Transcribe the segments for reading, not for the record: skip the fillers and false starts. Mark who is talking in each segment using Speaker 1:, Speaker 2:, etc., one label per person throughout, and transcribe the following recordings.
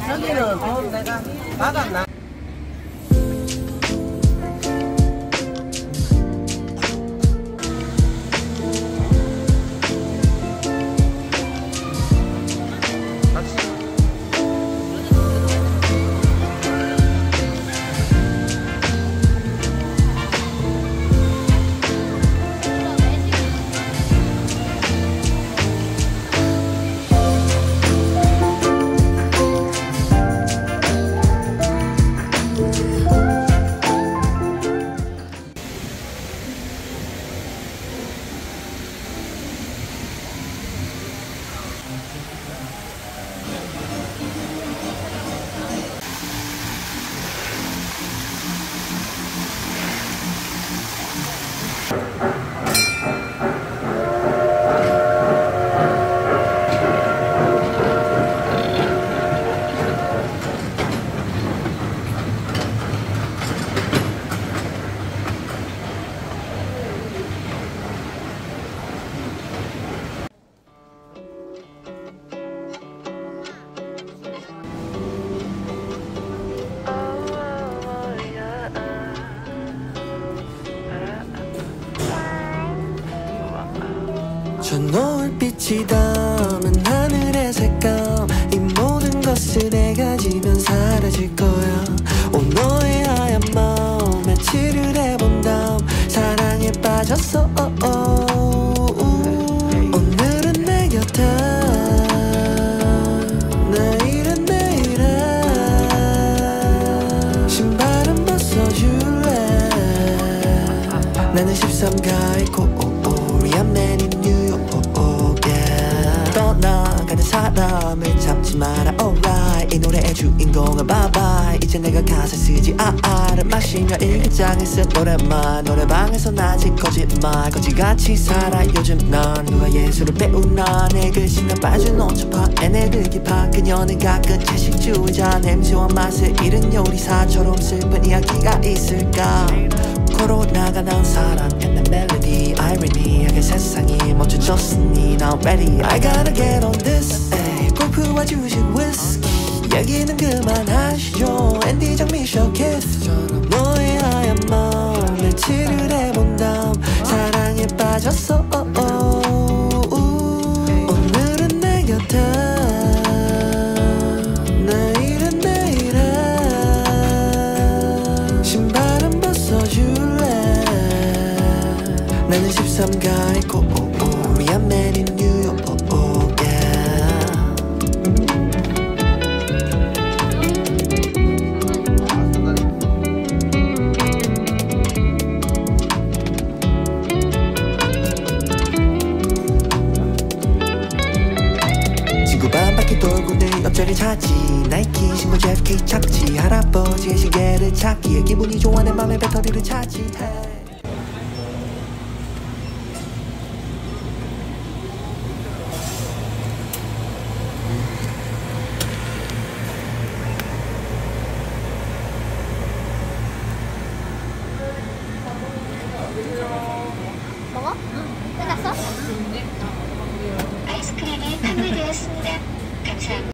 Speaker 1: 여기는 내가 받았나?
Speaker 2: 저 노을빛이 담은 하늘의 색감, 이 모든 것을 내가 지면 사라질 거야. 오 너의 하얀 마음에 나는 13가의 코리안 맨인 뉴욕 yeah. 떠나가는 사람을 잡지 마라 alright 이 노래의 주인공은 bye 이제 내가 가사 쓰지 알을 마시며 일기장에 쓴 노래만 노래방에서 아직 거짓말 거지같이 살아 요즘 난 누가 예술을 배우나 내 글씨나 빠진 온천파 애네들 기파 그녀는 가끔 채식주의자 냄새와 맛을 잃은 요리사처럼 슬픈 이야기가 있을까 코로나가 난 사랑 and the melody 아이러니하게 세상이 멈춰졌으니 now I'm ready I gotta get on this 골프와 주식 위스키 얘기는 그만하시죠 앤디 장미 쇼케이스처럼 너의 하얀 마음 멘치를 해본 다음 사랑에 빠졌어 오늘은 내 곁에 내일은 내일에 신발은 벗어줄래 나는 13가의 코리안 맨인 뉴욕 돌고 내 옆자리 찾지 나이키 신고 JFK 착지 할아버지의 시계를 찾기에 기분이 좋아 내 맘에 배터리를 차지해
Speaker 3: 먹어? 끝났어? 아이스크림이 판매되었습니다. 감사합니다.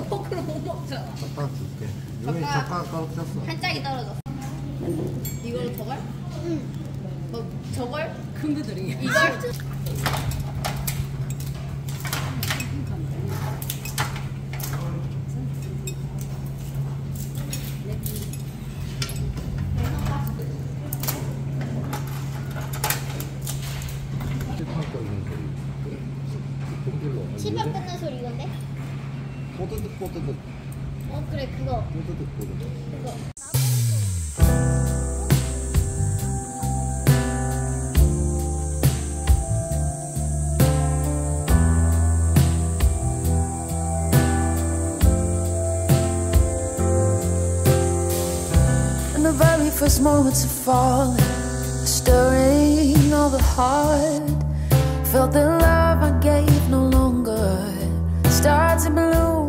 Speaker 4: 포크로 못 먹잖아.
Speaker 5: 젓가락 줄게. 여기 젓가락 떨어졌어.
Speaker 4: 한 짝이 떨어졌어. 이걸로 저걸? 응. 저걸? 금드들이. 이걸?
Speaker 3: 치면 끝난 소리 이건데?
Speaker 5: 뽀드득 뽀드득.
Speaker 3: 그래 그거.
Speaker 5: 뽀드득 뽀드득.
Speaker 3: 그거.
Speaker 2: In the very first moments of falling, stirring of the heart, felt the love I gave no longer starts to bloom.